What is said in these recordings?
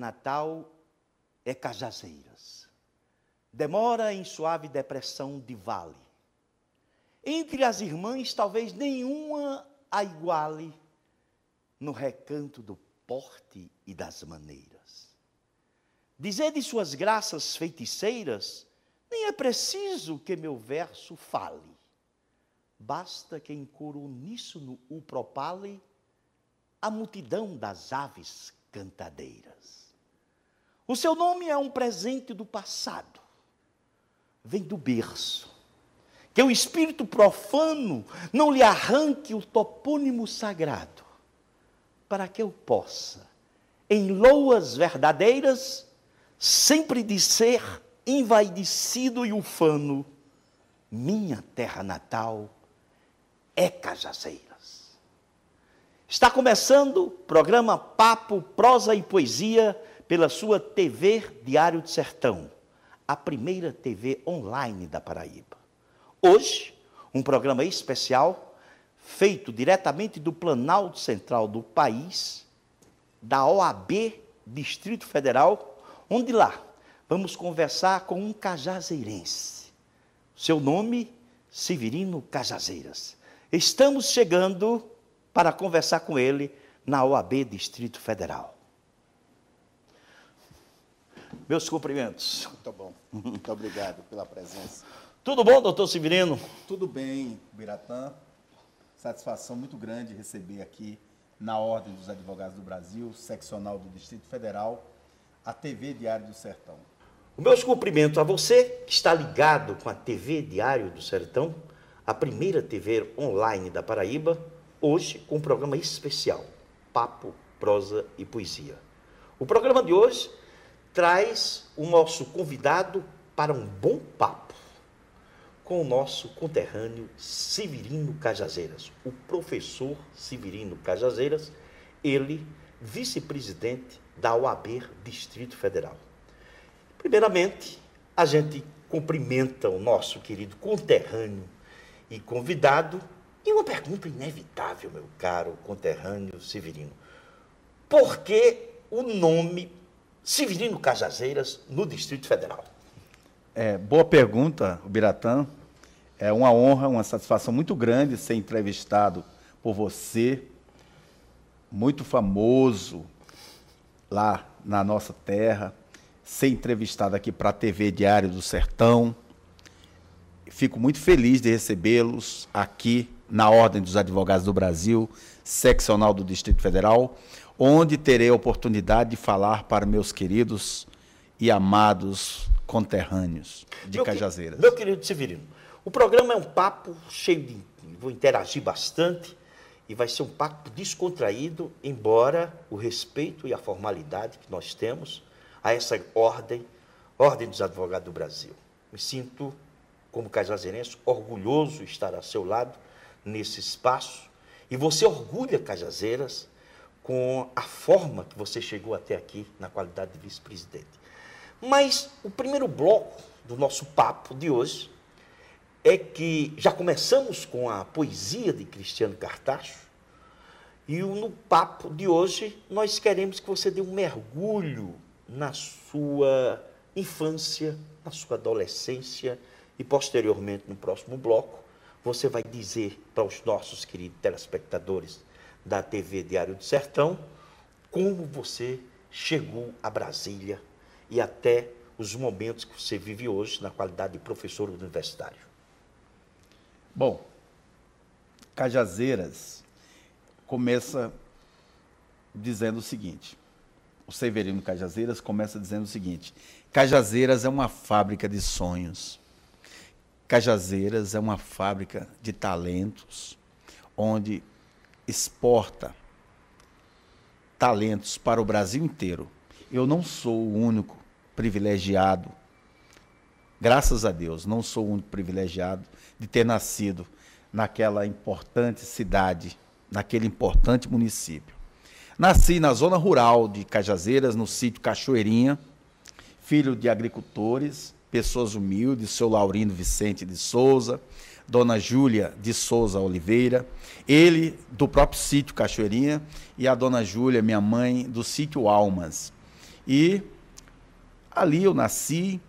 natal é Cajazeiras. Demora em suave depressão de vale. Entre as irmãs, talvez nenhuma a iguale no recanto do porte e das maneiras. Dizer de suas graças feiticeiras, nem é preciso que meu verso fale. Basta que em coro uníssono o propale a multidão das aves cantadeiras. O seu nome é um presente do passado, vem do berço. Que o espírito profano não lhe arranque o topônimo sagrado, para que eu possa, em loas verdadeiras, sempre dizer envaidecido e ufano, minha terra natal é Cajazeiras. Está começando o programa Papo, Prosa e Poesia pela sua TV Diário do Sertão, a primeira TV online da Paraíba. Hoje, um programa especial feito diretamente do Planalto Central do país, da OAB Distrito Federal, onde lá vamos conversar com um cajazeirense. Seu nome, Severino Cajazeiras. Estamos chegando para conversar com ele na OAB Distrito Federal. Meus cumprimentos. Muito bom. Muito obrigado pela presença. Tudo bom, doutor Severino? Tudo bem, Biratã. Satisfação muito grande receber aqui na Ordem dos Advogados do Brasil, seccional do Distrito Federal, a TV Diário do Sertão. Os meus cumprimentos a você que está ligado com a TV Diário do Sertão, a primeira TV online da Paraíba, hoje com um programa especial, Papo, Prosa e Poesia. O programa de hoje traz o nosso convidado para um bom papo com o nosso conterrâneo Severino Cajazeiras, o professor Severino Cajazeiras, ele, vice-presidente da OAB Distrito Federal. Primeiramente, a gente cumprimenta o nosso querido conterrâneo e convidado, e uma pergunta inevitável, meu caro conterrâneo Severino. Por que o nome Severino Cajazeiras no Distrito Federal? Boa pergunta, Biratã. É uma honra, uma satisfação muito grande ser entrevistado por você, muito famoso lá na nossa terra, ser entrevistado aqui para a TV Diário do Sertão. Fico muito feliz de recebê-los aqui na Ordem dos Advogados do Brasil, seccional do Distrito Federal, onde terei a oportunidade de falar para meus queridos e amados conterrâneos de Cajazeiras. Meu querido Severino, o programa é um papo cheio de... Vou interagir bastante e vai ser um papo descontraído, embora o respeito e a formalidade que nós temos a essa Ordem dos Advogados do Brasil. Me sinto, como cajazeirense, orgulhoso de estar ao seu lado nesse espaço. E você orgulha Cajazeiras com a forma que você chegou até aqui na qualidade de vice-presidente. Mas o primeiro bloco do nosso papo de hoje é que já começamos com a poesia de Cristiano Cartacho e no papo de hoje nós queremos que você dê um mergulho na sua infância, na sua adolescência e posteriormente no próximo bloco você vai dizer para os nossos queridos telespectadores da TV Diário do Sertão como você chegou a Brasília e até os momentos que você vive hoje na qualidade de professor universitário. Bom, Cajazeiras começa dizendo o seguinte, o Severino Cajazeiras começa dizendo o seguinte: Cajazeiras é uma fábrica de sonhos, Cajazeiras é uma fábrica de talentos, onde exporta talentos para o Brasil inteiro. Eu não sou o único privilegiado, graças a Deus, não sou o único privilegiado de ter nascido naquela importante cidade, naquele importante município. Nasci na zona rural de Cajazeiras, no sítio Cachoeirinha, filho de agricultores, pessoas humildes, seu Laurindo Vicente de Souza, dona Júlia de Souza Oliveira, ele do próprio sítio Cachoeirinha e a dona Júlia, minha mãe, do sítio Almas. E ali eu nasci,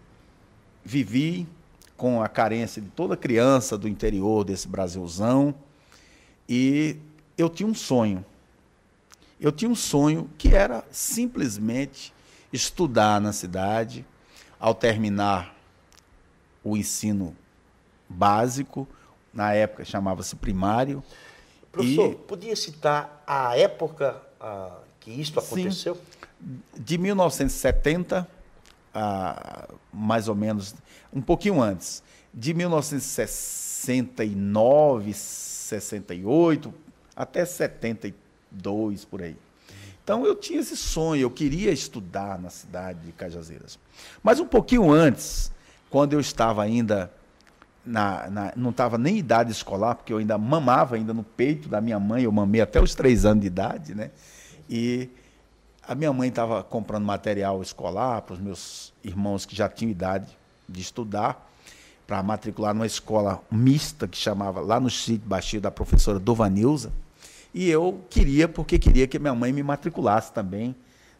vivi com a carência de toda criança do interior desse Brasilzão, e eu tinha um sonho. Eu tinha um sonho que era simplesmente estudar na cidade, ao terminar o ensino básico, na época chamava-se primário. Professor, podia citar a época que isso aconteceu? Sim, de 1970, mais ou menos, um pouquinho antes, de 1969, 68, até 72, por aí. Então, eu tinha esse sonho, eu queria estudar na cidade de Cajazeiras. Mas um pouquinho antes, quando eu estava ainda, não estava nem em idade escolar, porque eu ainda mamava ainda no peito da minha mãe, eu mamei até os 3 anos de idade, né? E a minha mãe estava comprando material escolar para os meus irmãos que já tinham idade de estudar, para matricular numa escola mista, que chamava, lá no sítio Baixio, da professora Dovanilza. E eu queria, porque queria que minha mãe me matriculasse também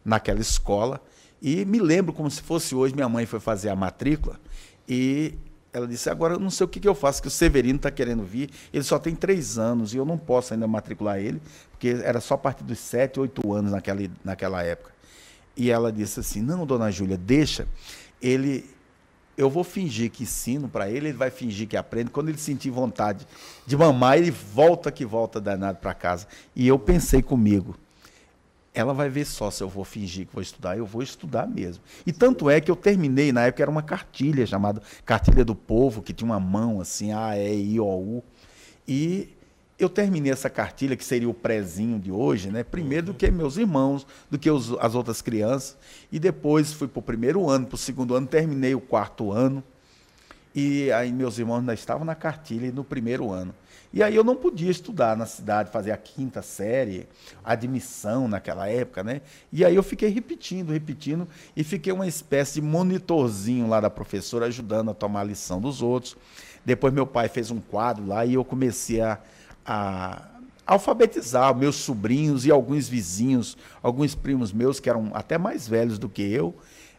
naquela escola. E me lembro como se fosse hoje, minha mãe foi fazer a matrícula e ela disse, agora eu não sei o que eu faço, que o Severino está querendo vir, ele só tem 3 anos e eu não posso ainda matricular ele, porque era só a partir dos 7, 8 anos naquela época. E ela disse assim, não, dona Júlia, deixa, eu vou fingir que ensino para ele, ele vai fingir que aprende, quando ele sentir vontade de mamar, ele volta danado para casa. E eu pensei comigo, ela vai ver só se eu vou fingir que vou estudar, eu vou estudar mesmo. E tanto é que eu terminei, na época era uma cartilha chamada Cartilha do Povo, que tinha uma mão assim, A, E, I, O, U. E eu terminei essa cartilha, que seria o prézinho de hoje, né? Primeiro do que meus irmãos, do que as outras crianças. E depois fui para o 1º ano, para o 2º ano, terminei o 4º ano. E aí meus irmãos ainda estavam na cartilha no 1º ano. E aí eu não podia estudar na cidade, fazer a 5ª série, admissão naquela época, né? E aí eu fiquei repetindo, e fiquei uma espécie de monitorzinho lá da professora, ajudando a tomar a lição dos outros. Depois meu pai fez um quadro lá e eu comecei a alfabetizar meus sobrinhos e alguns vizinhos, alguns primos meus que eram até mais velhos do que eu,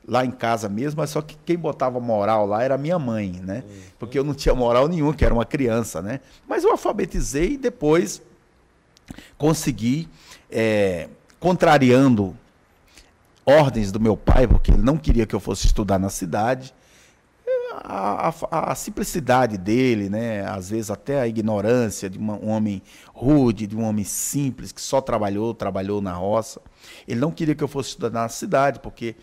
lá em casa mesmo, mas só que quem botava moral lá era minha mãe, né? Porque eu não tinha moral nenhuma, que era uma criança, né? Mas eu alfabetizei e depois consegui, contrariando ordens do meu pai, porque ele não queria que eu fosse estudar na cidade, a simplicidade dele, né? Às vezes até a ignorância de um homem rude, de um homem simples, que só trabalhou na roça. Ele não queria que eu fosse estudar na cidade, porque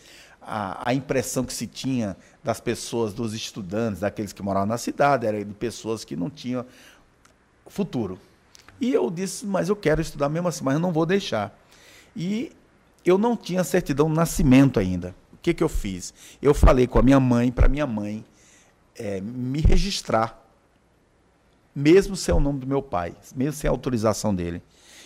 a impressão que se tinha das pessoas, dos estudantes, daqueles que moravam na cidade, era de pessoas que não tinham futuro. E eu disse, mas eu quero estudar mesmo assim, mas eu não vou deixar. E eu não tinha certidão de nascimento ainda. O que eu fiz? Eu falei com a minha mãe, para minha mãe me registrar, mesmo sem o nome do meu pai, mesmo sem a autorização dele.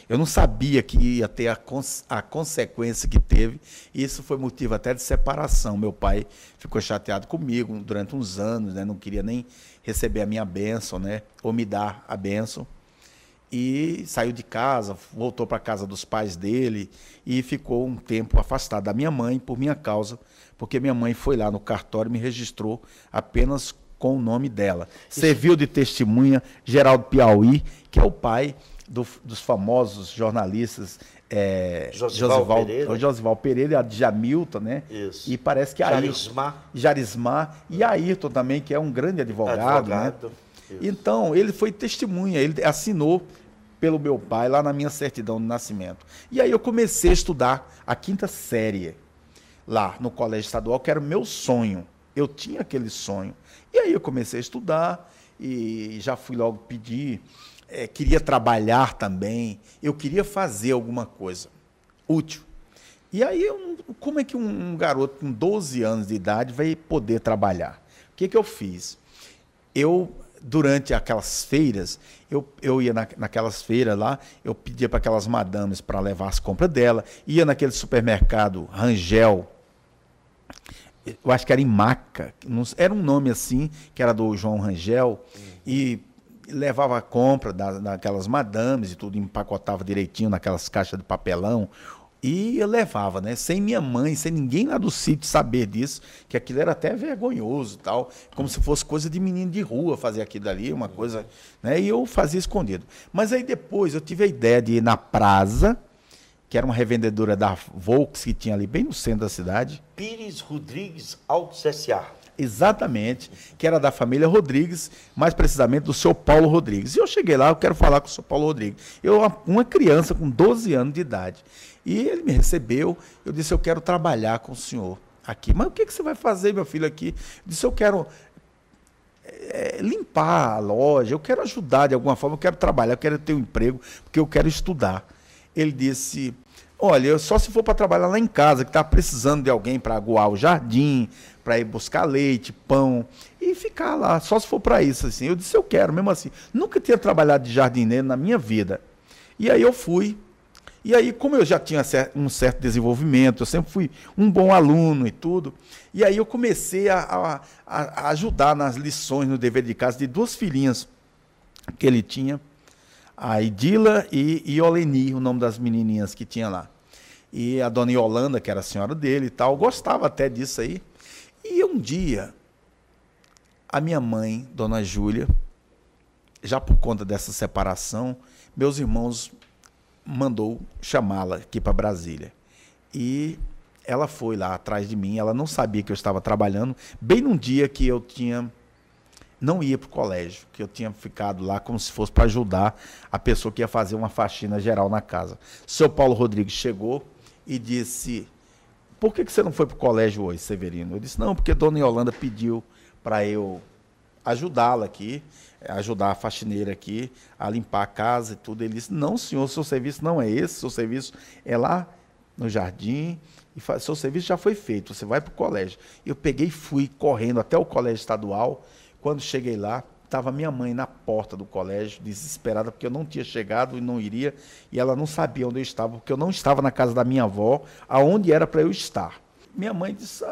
Eu não sabia que ia ter a consequência que teve, e isso foi motivo até de separação. Meu pai ficou chateado comigo durante uns anos, né? Não queria nem receber a minha bênção, né? Ou me dar a bênção. E saiu de casa, voltou para a casa dos pais dele e ficou um tempo afastado da minha mãe por minha causa, porque minha mãe foi lá no cartório e me registrou apenas com o nome dela. Serviu de testemunha Geraldo Piauí, que é o pai dos famosos jornalistas Josival Pereira e a Jamilton, né? Isso. E parece que Jarismar e Ayrton também, que é um grande advogado. Né? Então, ele foi testemunha, ele assinou pelo meu pai lá na minha certidão de nascimento. E aí eu comecei a estudar a 5ª série lá no colégio estadual, que era o meu sonho. Eu tinha aquele sonho. E aí eu comecei a estudar e já fui logo pedir, queria trabalhar também, eu queria fazer alguma coisa útil. E aí, como é que um garoto com 12 anos de idade vai poder trabalhar? O que eu fiz? Durante aquelas feiras, eu ia naquelas feiras lá, eu pedia para aquelas madames para levar as compras dela, ia naquele supermercado Rangel, eu acho que era em Maca, era um nome assim, que era do João Rangel, e levava a compra daquelas madames e tudo, empacotava direitinho naquelas caixas de papelão, E eu levava, né? Sem minha mãe, sem ninguém lá do sítio saber disso, que aquilo era até vergonhoso e tal, como se fosse coisa de menino de rua fazer aquilo ali, uma coisa, né? E eu fazia escondido. Mas aí depois eu tive a ideia de ir na Praça, que era uma revendedora da Volks, que tinha ali bem no centro da cidade. Pires Rodrigues Autos S.A. Exatamente, que era da família Rodrigues, mais precisamente do seu Paulo Rodrigues. E eu cheguei lá, eu quero falar com o seu Paulo Rodrigues. Eu, uma criança com 12 anos de idade. E ele me recebeu, eu disse, eu quero trabalhar com o senhor aqui. Mas o que você vai fazer, meu filho, aqui? Eu disse, eu quero limpar a loja, eu quero ajudar de alguma forma, eu quero trabalhar, eu quero ter um emprego, porque eu quero estudar. Ele disse, olha, só se for para trabalhar lá em casa, que está precisando de alguém para aguar o jardim, para ir buscar leite, pão, e ficar lá, só se for para isso, assim. Eu disse, eu quero, mesmo assim. Nunca tinha trabalhado de jardineiro na minha vida. E aí eu fui. E aí, como eu já tinha um certo desenvolvimento, eu sempre fui um bom aluno e tudo, e aí eu comecei a ajudar nas lições, no dever de casa, de duas filhinhas que ele tinha, a Idila e Oleni, o nome das menininhas que tinha lá. E a dona Yolanda, que era a senhora dele e tal, gostava até disso aí. E um dia, a minha mãe, dona Júlia, já por conta dessa separação, meus irmãos mandou chamá-la aqui para Brasília. E ela foi lá atrás de mim, ela não sabia que eu estava trabalhando, bem num dia que eu não ia para o colégio, que eu tinha ficado lá como se fosse para ajudar a pessoa que ia fazer uma faxina geral na casa. Seu Paulo Rodrigues chegou e disse, por que você não foi para o colégio hoje, Severino? Eu disse, não, porque dona Yolanda pediu para eu ajudá-la aqui, ajudar a faxineira aqui, a limpar a casa e tudo. Ele disse, não, senhor, seu serviço não é esse, seu serviço é lá no jardim, e seu serviço já foi feito, você vai para o colégio. Eu peguei e fui correndo até o colégio estadual. Quando cheguei lá, estava minha mãe na porta do colégio, desesperada, porque eu não tinha chegado e não iria, e ela não sabia onde eu estava, porque eu não estava na casa da minha avó, aonde era para eu estar. Minha mãe disse,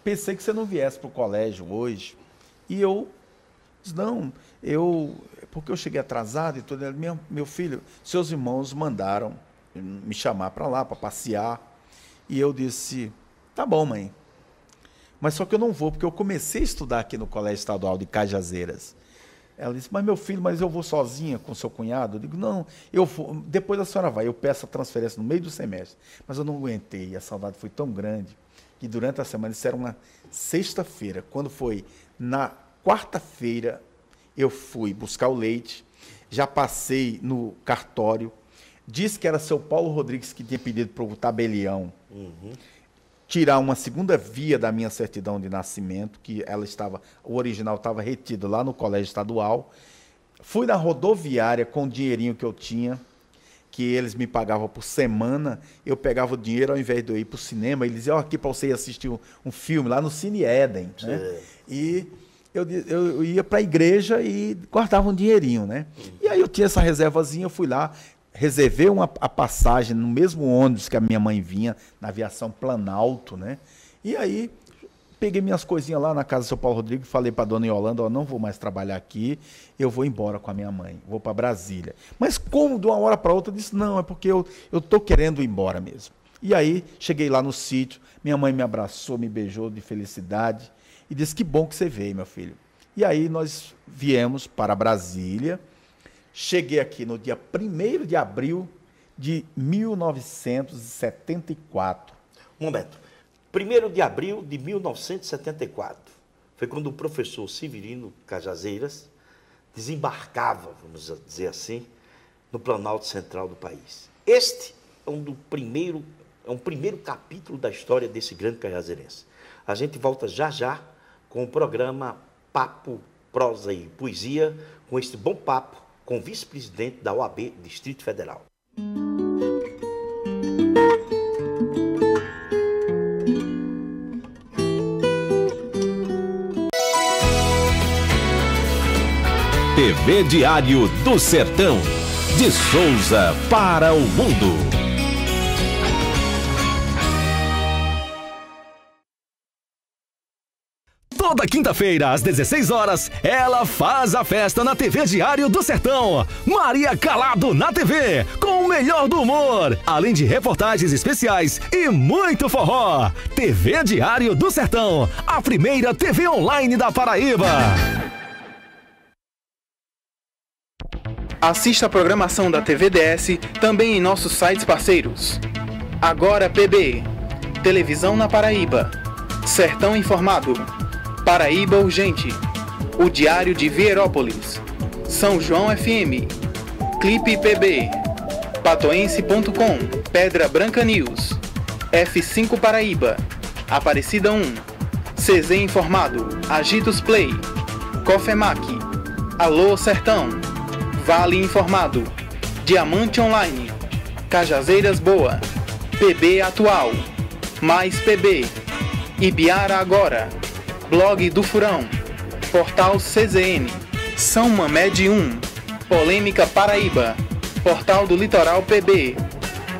pensei que você não viesse para o colégio hoje. E eu disse, não, porque eu cheguei atrasado e tudo. Meu filho, seus irmãos mandaram me chamar para lá, para passear. E eu disse, tá bom, mãe. Mas só que eu não vou, porque eu comecei a estudar aqui no Colégio Estadual de Cajazeiras. Ela disse, mas meu filho, mas eu vou sozinha com seu cunhado? Eu digo, não, eu vou, depois a senhora vai, eu peço a transferência no meio do semestre. Mas eu não aguentei, a saudade foi tão grande, que durante a semana, isso era uma sexta-feira, quando foi na quarta-feira, eu fui buscar o leite, já passei no cartório, disse que era seu Paulo Rodrigues que tinha pedido para o tabelião tirar uma segunda via da minha certidão de nascimento, que o original estava retido lá no Colégio Estadual. Fui na rodoviária com o dinheirinho que eu tinha, que eles me pagavam por semana, eu pegava o dinheiro, ao invés de eu ir para o cinema, eles diziam, aqui para você ir assistir um filme lá no Cine Éden, né? E eu ia para a igreja e guardava um dinheirinho, né? E aí eu tinha essa reservazinha, eu fui lá, reservei a passagem no mesmo ônibus que a minha mãe vinha, na aviação Planalto, né? E aí peguei minhas coisinhas lá na casa do seu Paulo Rodrigues, falei para a dona Yolanda, eu não vou mais trabalhar aqui, eu vou embora com a minha mãe, vou para Brasília. Mas como de uma hora para outra, eu disse, não, é porque eu estou querendo ir embora mesmo. E aí cheguei lá no sítio, minha mãe me abraçou, me beijou de felicidade e disse, que bom que você veio, meu filho. E aí nós viemos para Brasília. Cheguei aqui no dia 1º de abril de 1974. Um momento. 1º de abril de 1974. Foi quando o professor Severino Cajazeiras desembarcava, vamos dizer assim, no Planalto Central do país. Este é um primeiro capítulo da história desse grande cajazeirense. A gente volta já já com o programa Papo, Prosa e Poesia, com este bom papo com o vice-presidente da OAB Distrito Federal. TV Diário do Sertão, de Souza para o mundo. Toda quinta-feira, às 16 horas, ela faz a festa na TV Diário do Sertão. Maria Calado na TV, com o melhor do humor, além de reportagens especiais e muito forró. TV Diário do Sertão, a primeira TV online da Paraíba. Assista a programação da TVDS também em nossos sites parceiros. Agora PB, Televisão na Paraíba, Sertão Informado, Paraíba Urgente, O Diário de Vierópolis, São João FM, Clipe PB, Patoense.com, Pedra Branca News, F5 Paraíba, Aparecida 1, CZ Informado, Agitos Play, Cofemac, Alô Sertão, Vale Informado, Diamante Online, Cajazeiras Boa, PB Atual, Mais PB, Ibiara Agora, Blog do Furão, Portal CZN, São Mamed 1, Polêmica Paraíba, Portal do Litoral PB,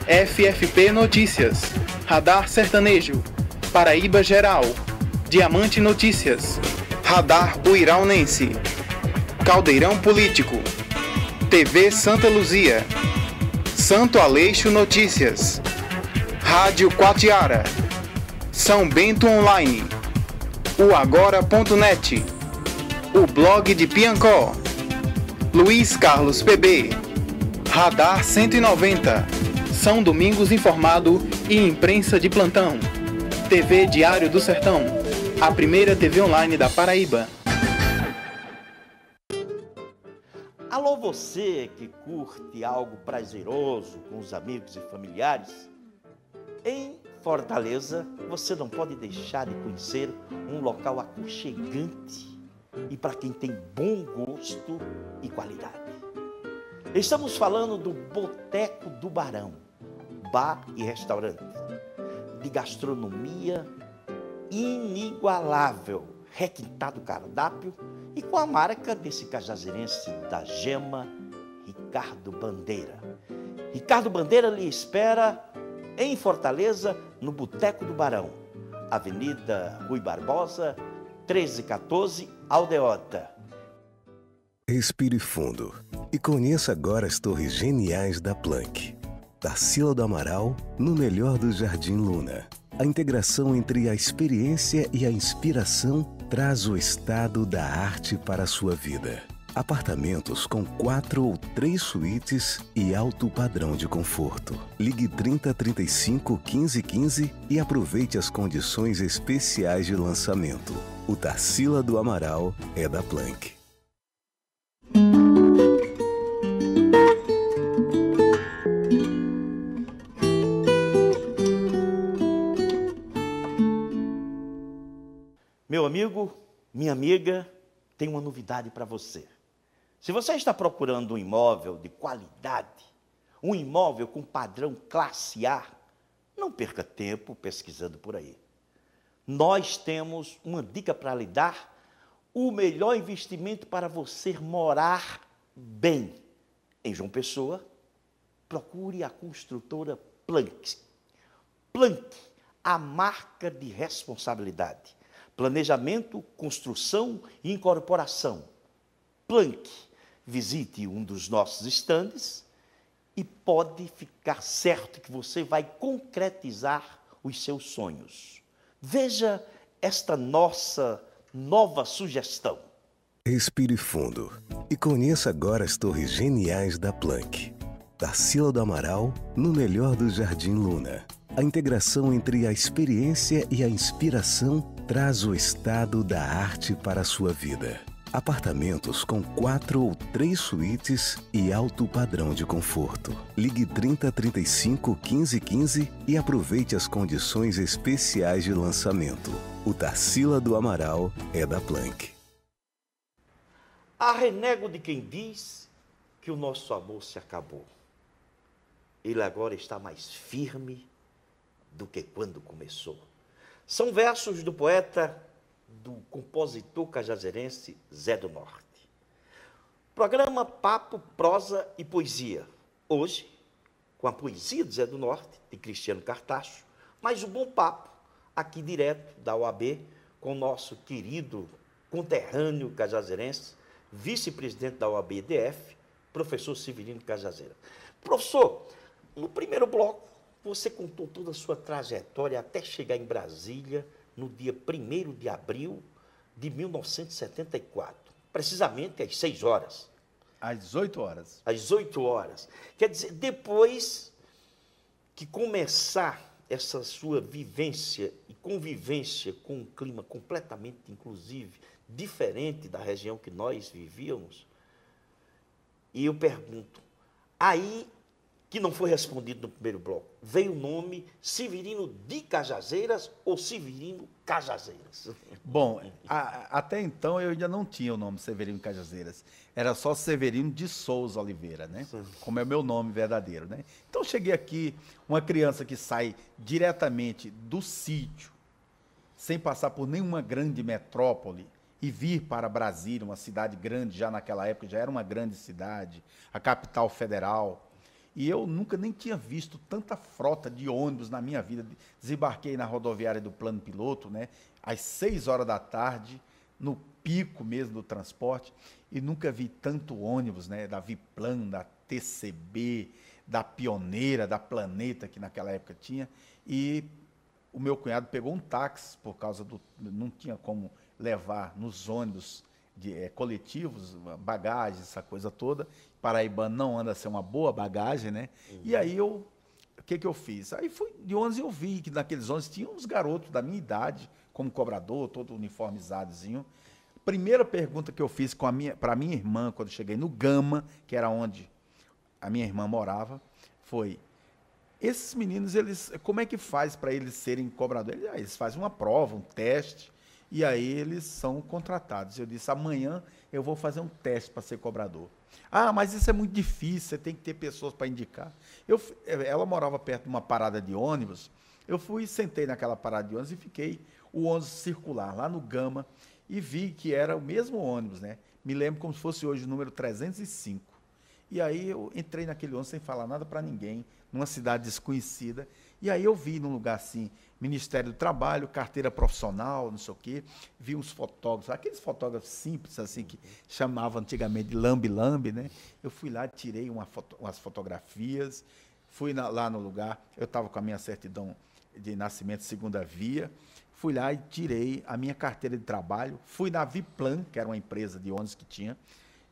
FFP Notícias, Radar Sertanejo, Paraíba Geral, Diamante Notícias, Radar Uiraunense, Caldeirão Político, TV Santa Luzia, Santo Aleixo Notícias, Rádio Quatiara, São Bento Online, o Agora.net, o Blog de Piancó, Luiz Carlos PB, Radar 190, São Domingos Informado e Imprensa de Plantão, TV Diário do Sertão, a primeira TV online da Paraíba. Alô, você que curte algo prazeroso com os amigos e familiares? Em Fortaleza, você não pode deixar de conhecer um local aconchegante e para quem tem bom gosto e qualidade. Estamos falando do Boteco do Barão, bar e restaurante, de gastronomia inigualável, requintado cardápio e com a marca desse cajazeirense da gema, Ricardo Bandeira. Ricardo Bandeira lhe espera em Fortaleza, no Boteco do Barão, Avenida Rui Barbosa, 1314, Aldeota. Respire fundo e conheça agora as torres geniais da Planck. Tarsila do Amaral, no melhor do Jardim Luna. A integração entre a experiência e a inspiração traz o estado da arte para a sua vida. Apartamentos com 4 ou 3 suítes e alto padrão de conforto. Ligue 3035 1515 e aproveite as condições especiais de lançamento. O Tarsila do Amaral é da Planck. Meu amigo, minha amiga, tem uma novidade para você. Se você está procurando um imóvel de qualidade, um imóvel com padrão classe A, não perca tempo pesquisando por aí. Nós temos uma dica para lhe dar, o melhor investimento para você morar bem. Em João Pessoa, procure a construtora Planck. Planck, a marca de responsabilidade. Planejamento, construção e incorporação. Planck. Visite um dos nossos estandes e pode ficar certo que você vai concretizar os seus sonhos. Veja esta nossa nova sugestão. Respire fundo e conheça agora as torres geniais da Planck. Tarsila do Amaral, no melhor do Jardim Luna. A integração entre a experiência e a inspiração traz o estado da arte para a sua vida. Apartamentos com 4 ou 3 suítes e alto padrão de conforto. Ligue 3035 1515 e aproveite as condições especiais de lançamento. O Tarsila do Amaral é da Planck. Há renego de quem diz que o nosso amor se acabou. Ele agora está mais firme do que quando começou. São versos do poeta, do compositor cajazeirense Zé do Norte. Programa Papo, Prosa e Poesia. Hoje, com a poesia de Zé do Norte, de Cristiano Cartacho, mas o bom papo, aqui direto da OAB, com o nosso querido conterrâneo cajazeirense, vice-presidente da OAB-DF, professor Severino Cajazeira. Professor, no primeiro bloco, você contou toda a sua trajetória até chegar em Brasília no dia 1º de abril de 1974, precisamente às 6 horas. Às 8 horas. Às 8 horas. Quer dizer, depois que começar essa sua vivência e convivência com um clima completamente, inclusive, diferente da região que nós vivíamos, e eu pergunto, aí, que não foi respondido no primeiro bloco, veio o nome Severino de Cajazeiras ou Severino Cajazeiras? Bom, até então eu ainda não tinha o nome Severino Cajazeiras. Era só Severino de Souza Oliveira, né? Sim. Como é o meu nome verdadeiro, né? Então cheguei aqui, uma criança que sai diretamente do sítio, sem passar por nenhuma grande metrópole, e vir para Brasília, uma cidade grande, já naquela época já era uma grande cidade, a capital federal. E eu nunca nem tinha visto tanta frota de ônibus na minha vida. Desembarquei na rodoviária do Plano Piloto, né, às 6 horas da tarde, no pico mesmo do transporte, e nunca vi tanto ônibus, né, da Viplan, da TCB, da Pioneira, da Planeta, que naquela época tinha. E o meu cunhado pegou um táxi, por causa do... não tinha como levar nos ônibus coletivos, bagagem, essa coisa toda. Paraibano não anda a ser uma boa bagagem, né? Uhum. E aí o que eu fiz? Aí fui de ônibus e eu vi que naqueles ônibus tinha uns garotos da minha idade, como cobrador, todo uniformizadozinho. Primeira pergunta que eu fiz para minha irmã, quando cheguei no Gama, que era onde a minha irmã morava, foi: esses meninos, como é que faz para eles serem cobradores? Eles fazem uma prova, um teste, e aí eles são contratados. Eu disse: amanhã eu vou fazer um teste para ser cobrador. Ah, mas isso é muito difícil, você tem que ter pessoas para indicar. Ela morava perto de uma parada de ônibus, eu fui, sentei naquela parada de ônibus e fiquei o ônibus circular lá no Gama e vi que era o mesmo ônibus, né? Me lembro como se fosse hoje o número 305. E aí eu entrei naquele ônibus sem falar nada para ninguém, numa cidade desconhecida, e aí eu vi num lugar assim, Ministério do Trabalho, carteira profissional, não sei o quê, vi uns fotógrafos, aqueles fotógrafos simples, assim, que chamavam antigamente de lambe-lambe, né? Eu fui lá, tirei umas fotografias, fui lá no lugar, eu estava com a minha certidão de nascimento segunda via, fui lá e tirei a minha carteira de trabalho, fui na Viplan, que era uma empresa de ônibus que tinha,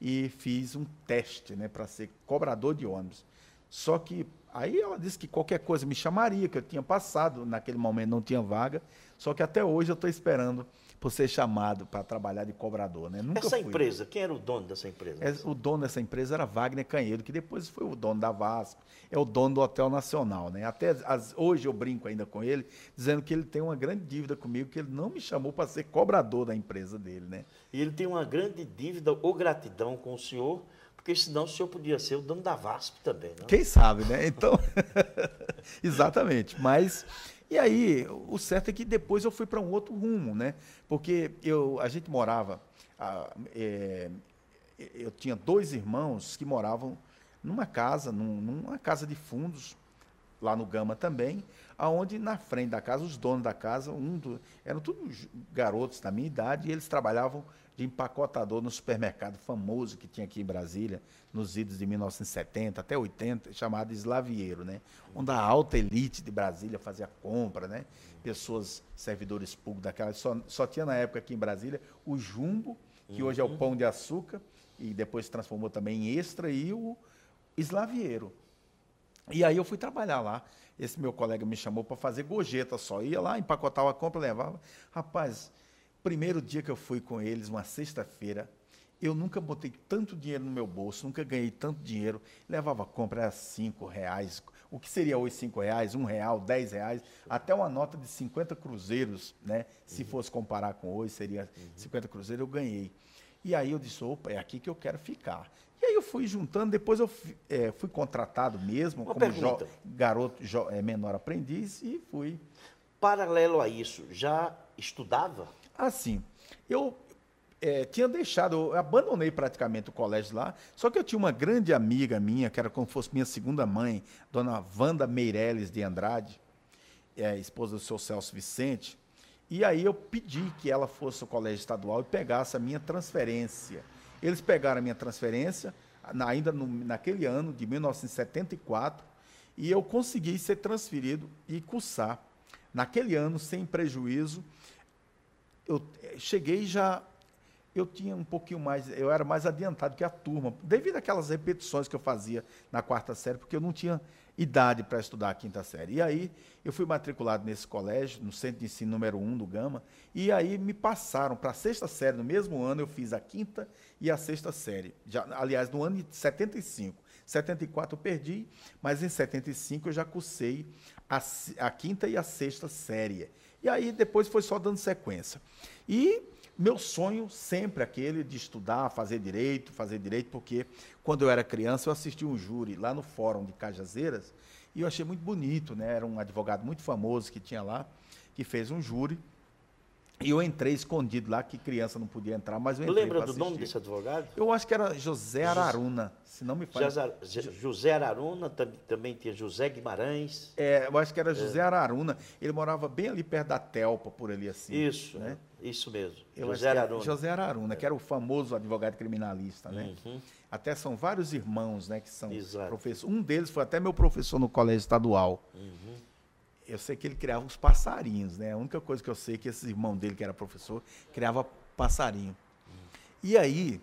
e fiz um teste, né, para ser cobrador de ônibus. Só que aí ela disse que qualquer coisa me chamaria, que eu tinha passado, naquele momento não tinha vaga, só que até hoje eu estou esperando por ser chamado para trabalhar de cobrador, né? Nunca essa fui. Empresa, quem era o dono dessa empresa? O dono dessa empresa era Wagner Canhedo, que depois foi o dono da VASP, é o dono do Hotel Nacional, né? Até hoje eu brinco ainda com ele, dizendo que ele tem uma grande dívida comigo, que ele não me chamou para ser cobrador da empresa dele, né? E ele tem uma grande dívida ou gratidão com o senhor, porque senão o senhor podia ser o dono da VASP também, não? Quem sabe, né? Então, exatamente. Mas, e aí, o certo é que depois eu fui para um outro rumo, né? Porque a gente morava, eu tinha 2 irmãos que moravam numa casa, numa casa de fundos, lá no Gama também, aonde na frente da casa, os donos da casa, eram todos garotos da minha idade, e eles trabalhavam de empacotador no supermercado famoso que tinha aqui em Brasília, nos idos de 1970 até 80, chamado Slavieiro, né? Onde a alta elite de Brasília fazia compra, né? Pessoas, servidores públicos daquela, só tinha na época aqui em Brasília o Jumbo, que hoje é o Pão de Açúcar, e depois se transformou também em Extra, e o Slavieiro. E aí eu fui trabalhar lá. Esse meu colega me chamou para fazer gorjeta só. Ia lá, empacotava a compra, levava. Rapaz, primeiro dia que eu fui com eles, uma sexta-feira, eu nunca botei tanto dinheiro no meu bolso, nunca ganhei tanto dinheiro. Levava compra, era R$5. O que seria hoje R$5? R$1, R$10, até uma nota de 50 cruzeiros, né? Se fosse comparar com hoje, seria 50 cruzeiros, eu ganhei. E aí eu disse: opa, é aqui que eu quero ficar. E aí eu fui juntando, depois eu fui contratado mesmo, uma como garoto menor aprendiz, e fui. Paralelo a isso, já estudava? Assim, eu tinha deixado, eu abandonei praticamente o colégio lá, só que eu tinha uma grande amiga minha, que era como se fosse minha segunda mãe, dona Wanda Meirelles de Andrade, esposa do seu Celso Vicente, E aí eu pedi que ela fosse ao colégio estadual e pegasse a minha transferência. Eles pegaram a minha transferência, ainda naquele ano de 1974, e eu consegui ser transferido e cursar. Naquele ano, sem prejuízo, eu cheguei já... Eu tinha um pouquinho mais, eu era mais adiantado que a turma, devido àquelas repetições que eu fazia na 4ª série, porque eu não tinha idade para estudar a 5ª série. E aí eu fui matriculado nesse colégio, no Centro de Ensino número 1 do Gama, e aí me passaram para a 6ª série. No mesmo ano eu fiz a 5ª e a 6ª série. Aliás, no ano de 75. 74 eu perdi, mas em 75 eu já cursei a 5ª e a 6ª série. E aí depois foi só dando sequência. E meu sonho sempre aquele de estudar, fazer direito, porque quando eu era criança eu assisti um júri lá no Fórum de Cajazeiras e eu achei muito bonito, né? Era um advogado muito famoso que tinha lá, que fez um júri. E eu entrei escondido lá, que criança não podia entrar, mas eu entrei. Lembra do nome desse advogado? Eu acho que era José Araruna, se não me falha. José Araruna, também tinha José Guimarães. Eu acho que era José Araruna. Ele morava bem ali perto da Telpa, por ali assim. Isso, né? Isso mesmo. José Araruna. José Araruna, que era o famoso advogado criminalista, né? Uhum. Até são vários irmãos, né, que são professores. Um deles foi até meu professor no colégio estadual. Uhum. Eu sei que ele criava uns passarinhos, né? A única coisa que eu sei é que esse irmão dele, que era professor, criava passarinho. E aí,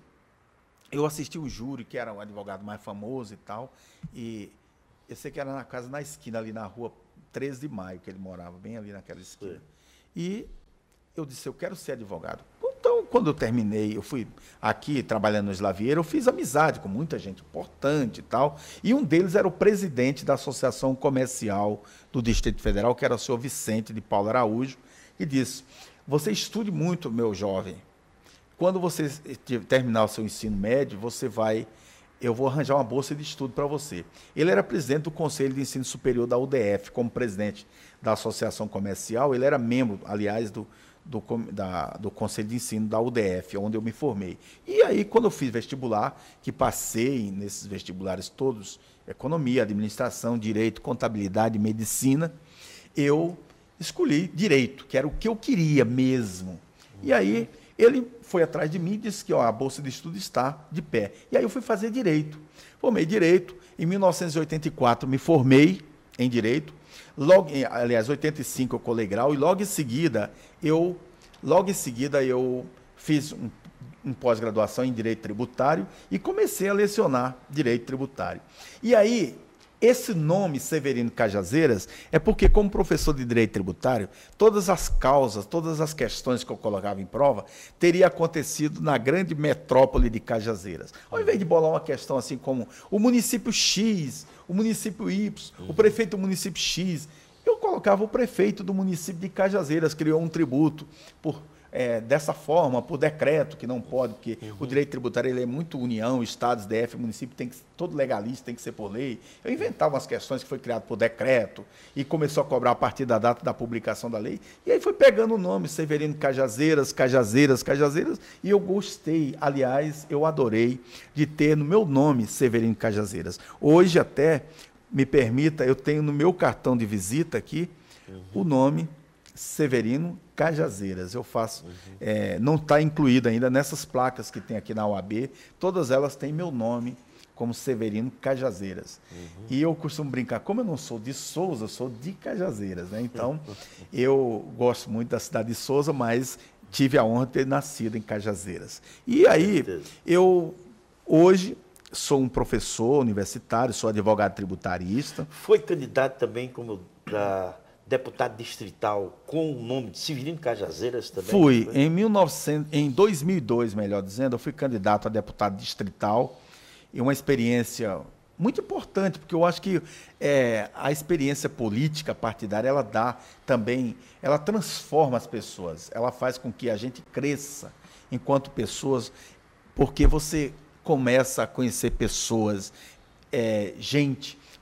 eu assisti o júri, que era um advogado mais famoso e tal, e eu sei que era na casa na esquina, ali na rua 13 de Maio, que ele morava, bem ali naquela esquina. Sim. E eu disse, eu quero ser advogado. Então, quando eu terminei, eu fui aqui trabalhando no Slavieiro, eu fiz amizade com muita gente importante e tal, e um deles era o presidente da Associação Comercial do Distrito Federal, que era o senhor Vicente de Paulo Araújo, e disse, você estude muito, meu jovem, quando você terminar o seu ensino médio, eu vou arranjar uma bolsa de estudo para você. Ele era presidente do Conselho de Ensino Superior da UDF, como presidente da Associação Comercial, ele era membro, aliás, do Conselho de Ensino da UDF, onde eu me formei. E aí, quando eu fiz vestibular, que passei nesses vestibulares todos, economia, administração, direito, contabilidade, medicina, eu escolhi direito, que era o que eu queria mesmo. E aí, ele foi atrás de mim e disse que a bolsa de estudo está de pé. E aí eu fui fazer direito. Formei direito, em 1984 me formei em direito, aliás, 85 eu colei grau, e logo em seguida eu fiz um pós-graduação em Direito Tributário e comecei a lecionar Direito Tributário. E aí, esse nome, Severino Cajazeiras, é porque, como professor de Direito Tributário, todas as causas, todas as questões que eu colocava em prova, teria acontecido na grande metrópole de Cajazeiras. Ao invés de bolar uma questão assim como o município X, o município Y, o prefeito do município X, eu colocava o prefeito do município de Cajazeiras, criou um tributo dessa forma, por decreto, que não pode, porque o direito tributário ele é muito União, Estados, DF, município, todo legalista tem que ser por lei. Eu inventava umas questões que foi criado por decreto e começou a cobrar a partir da data da publicação da lei. E aí foi pegando o nome, Severino Cajazeiras, e eu gostei, aliás, eu adorei de ter no meu nome Severino Cajazeiras. Hoje até, me permita, eu tenho no meu cartão de visita aqui o nome Severino Cajazeiras. Eu faço, não está incluído ainda nessas placas que tem aqui na UAB, todas elas têm meu nome como Severino Cajazeiras. E eu costumo brincar, como eu não sou de Souza, eu sou de Cajazeiras, né? Então, eu gosto muito da cidade de Souza, mas tive a honra de ter nascido em Cajazeiras. E aí, eu hoje sou um professor universitário, sou advogado tributarista. Foi candidato também como deputado distrital com o nome de Severino Cajazeiras também? Fui. Em 2002, melhor dizendo, eu fui candidato a deputado distrital. E uma experiência muito importante, porque eu acho que a experiência política partidária, ela dá também, ela transforma as pessoas, ela faz com que a gente cresça enquanto pessoas, porque você começa a conhecer pessoas,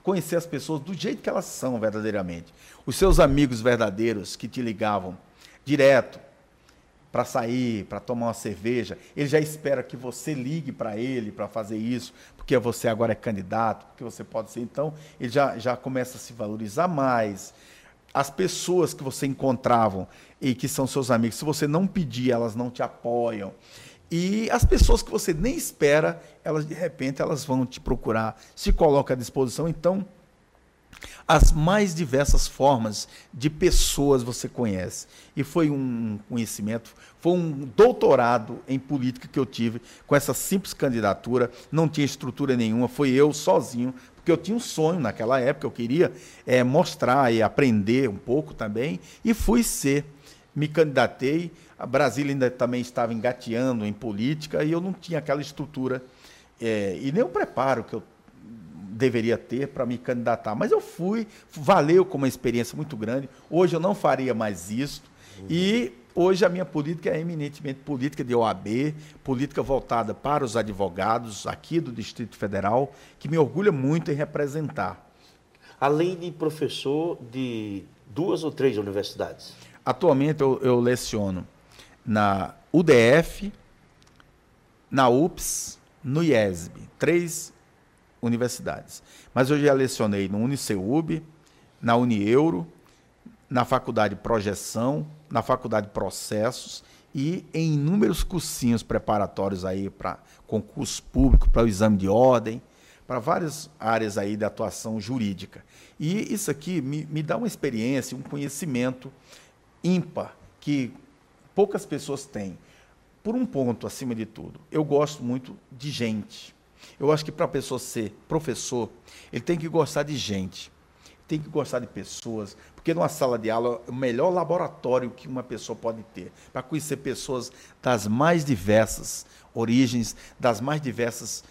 conhecer as pessoas do jeito que elas são verdadeiramente. Os seus amigos verdadeiros que te ligavam direto para sair, para tomar uma cerveja, ele já espera que você ligue para ele para fazer isso, porque você agora é candidato, porque você pode ser. Então, ele já começa a se valorizar mais. as pessoas que você encontravam e que são seus amigos, se você não pedir, elas não te apoiam. E as pessoas que você nem espera, elas de repente elas vão te procurar, se colocam à disposição. Então, as mais diversas formas de pessoas você conhece. E foi um conhecimento, foi um doutorado em política que eu tive com essa simples candidatura, não tinha estrutura nenhuma, foi eu sozinho, porque eu tinha um sonho naquela época, eu queria mostrar e aprender um pouco também, e fui me candidatei. A Brasília ainda também estava engateando em política e eu não tinha aquela estrutura e nem o preparo que eu deveria ter para me candidatar. Mas eu fui, valeu como uma experiência muito grande. Hoje eu não faria mais isso. E hoje a minha política é eminentemente política de OAB, política voltada para os advogados aqui do Distrito Federal, que me orgulha muito em representar. Além de professor de 2 ou 3 universidades? Atualmente eu leciono na UDF, na UPS, no IESB, 3 universidades. Mas eu já lecionei no Uniceub, na Unieuro, na Faculdade Projeção, na Faculdade Processos e em inúmeros cursinhos preparatórios aí para concurso público, para o exame de ordem, para várias áreas aí de atuação jurídica. E isso aqui me dá uma experiência, um conhecimento ímpar que poucas pessoas têm. Por um ponto, acima de tudo, eu gosto muito de gente. Eu acho que para a pessoa ser professor, ele tem que gostar de gente, tem que gostar de pessoas, porque numa sala de aula é o melhor laboratório que uma pessoa pode ter, para conhecer pessoas das mais diversas origens, das mais diversas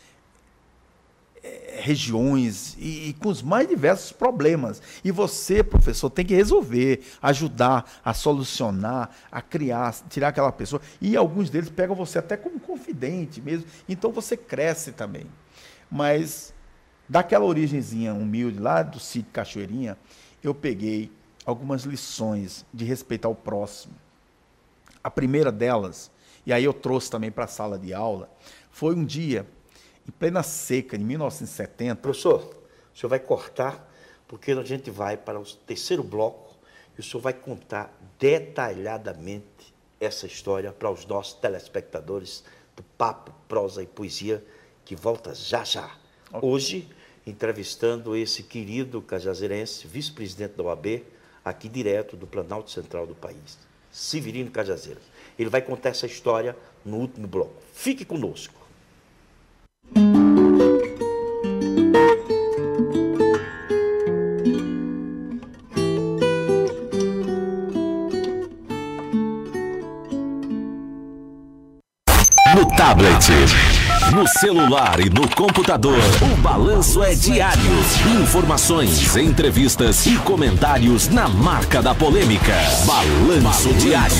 regiões e com os mais diversos problemas. E você, professor, tem que resolver, ajudar a solucionar, a criar, tirar aquela pessoa. E alguns deles pegam você até como confidente mesmo. Então você cresce também. Mas daquela origenzinha humilde lá do sítio Cachoeirinha, eu peguei algumas lições de respeitar o próximo. A primeira delas, e aí eu trouxe também para a sala de aula, foi um dia em plena seca, em 1970. Professor, o senhor vai cortar, porque a gente vai para o 3º bloco e o senhor vai contar detalhadamente essa história para os nossos telespectadores do Papo, Prosa e Poesia, que volta já já. Okay. Hoje, entrevistando esse querido cajazeirense, vice-presidente da OAB, aqui direto do Planalto Central do país, Severino Cajazeiras. Ele vai contar essa história no último bloco. Fique conosco. No tablet, no celular e no computador, o balanço é diário. Informações, entrevistas e comentários na marca da polêmica. Balanço Diário.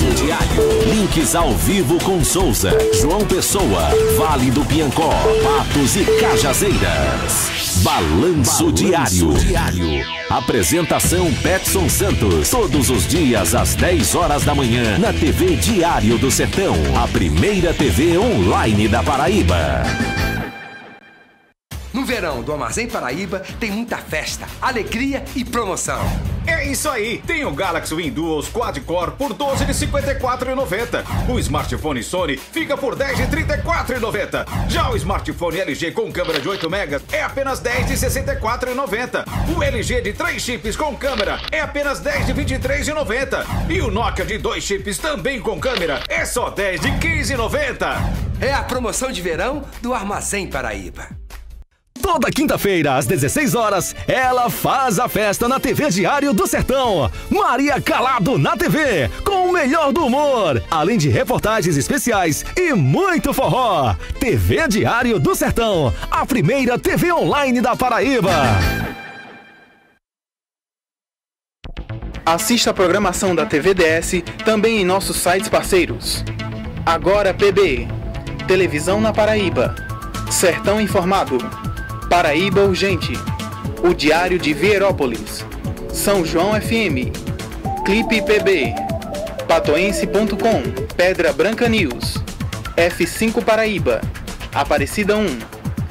Links ao vivo com Souza, João Pessoa, Vale do Piancó, Patos e Cajazeiras. Balanço Diário. Apresentação Petson Santos. Todos os dias às 10 horas da manhã na TV Diário do Sertão, a primeira TV online da Paraíba. No verão do Armazém Paraíba tem muita festa, alegria e promoção. É isso aí! Tem o Galaxy Win Duos Quad-Core por R$ 12 de R$ 54,90. O smartphone Sony fica por R$ 10 de R$ 34,90. Já o smartphone LG com câmera de 8 megas é apenas R$ 10 de R$ 64,90. O LG de 3 chips com câmera é apenas R$ 10 de R$ 23,90. E o Nokia de 2 chips também com câmera é só R$ 10 de R$ 15,90. É a promoção de verão do Armazém Paraíba. Toda quinta-feira, às 16 horas, ela faz a festa na TV Diário do Sertão. Maria Calado na TV, com o melhor do humor, além de reportagens especiais e muito forró. TV Diário do Sertão, a primeira TV online da Paraíba. Assista a programação da TVDS também em nossos sites parceiros. Agora PB, Televisão na Paraíba, Sertão Informado, Paraíba Urgente, o Diário de Vierópolis, São João FM, Clipe PB, Patoense.com, Pedra Branca News, F5 Paraíba, Aparecida 1,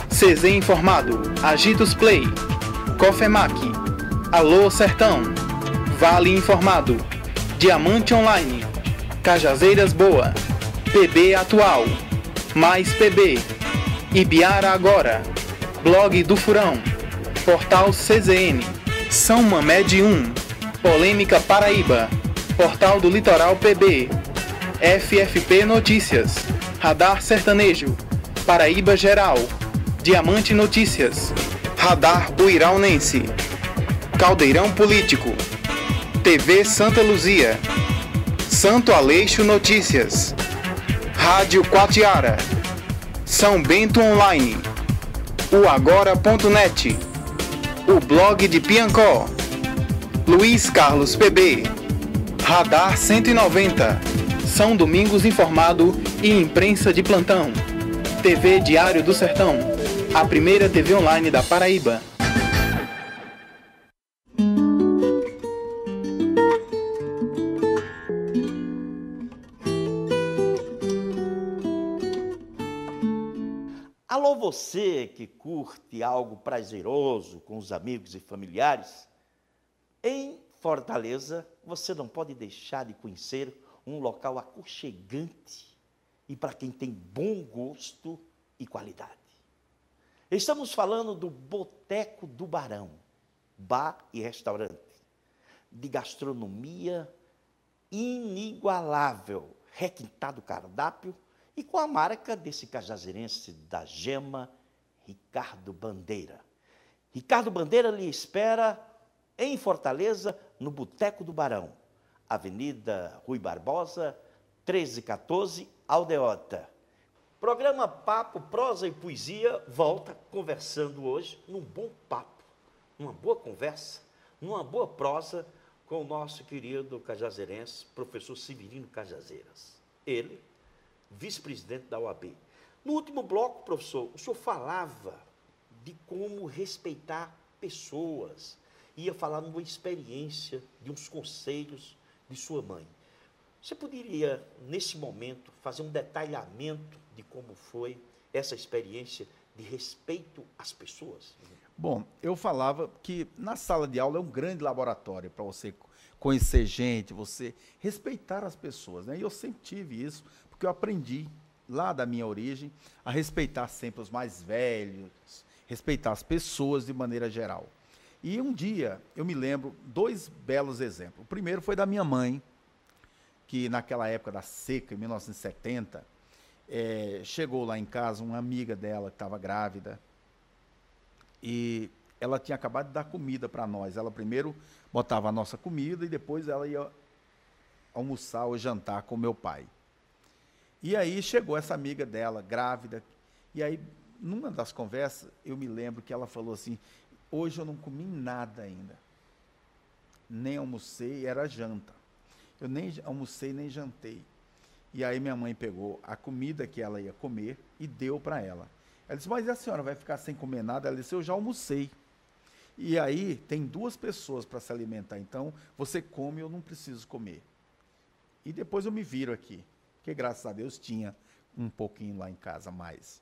CZ Informado, Agitos Play, Cofemac, Alô Sertão, Vale Informado, Diamante Online, Cajazeiras Boa, PB Atual, Mais PB, Ibiara Agora, Blog do Furão, Portal CZN, São Mamed 1, Polêmica Paraíba, Portal do Litoral PB, FFP Notícias, Radar Sertanejo, Paraíba Geral, Diamante Notícias, Radar Uiraunense, Caldeirão Político, TV Santa Luzia, Santo Aleixo Notícias, Rádio Quatiara, São Bento Online, o Agora.net, o Blog de Piancó, Luiz Carlos PB, Radar 190, São Domingos Informado e Imprensa de Plantão, TV Diário do Sertão, a primeira TV online da Paraíba. Alô, você que curte algo prazeroso com os amigos e familiares, em Fortaleza você não pode deixar de conhecer um local aconchegante e para quem tem bom gosto e qualidade. Estamos falando do Boteco do Barão, bar e restaurante, de gastronomia inigualável, requintado cardápio e com a marca desse cajazeirense da gema, Ricardo Bandeira. Ricardo Bandeira lhe espera em Fortaleza, no Boteco do Barão, Avenida Rui Barbosa, 1314, Aldeota. Programa Papo, Prosa e Poesia volta conversando hoje num bom papo, numa boa conversa, numa boa prosa com o nosso querido cajazeirense, professor Severino Cajazeiras. Ele, vice-presidente da OAB. No último bloco, professor, o senhor falava de como respeitar pessoas, ia falar de uma experiência, de uns conselhos de sua mãe. Você poderia, nesse momento, fazer um detalhamento de como foi essa experiência de respeito às pessoas? Bom, eu falava que na sala de aula é um grande laboratório para você conhecer gente, você respeitar as pessoas, né? E eu sempre tive isso, porque eu aprendi lá da minha origem a respeitar sempre os mais velhos, respeitar as pessoas de maneira geral. E um dia, eu me lembro, dois belos exemplos. O primeiro foi da minha mãe, que naquela época da seca, em 1970, chegou lá em casa uma amiga dela que estava grávida, e ela tinha acabado de dar comida para nós. Ela primeiro botava a nossa comida e depois ela ia almoçar ou jantar com meu pai. E aí chegou essa amiga dela, grávida, e aí, numa das conversas, eu me lembro que ela falou assim, hoje eu não comi nada ainda, nem almocei, era janta. Eu nem almocei, nem jantei. E aí minha mãe pegou a comida que ela ia comer e deu para ela. Ela disse, mas a senhora vai ficar sem comer nada? Ela disse, eu já almocei. E aí tem duas pessoas para se alimentar, então você come, eu não preciso comer. E depois eu me viro aqui, porque graças a Deus tinha um pouquinho lá em casa mais.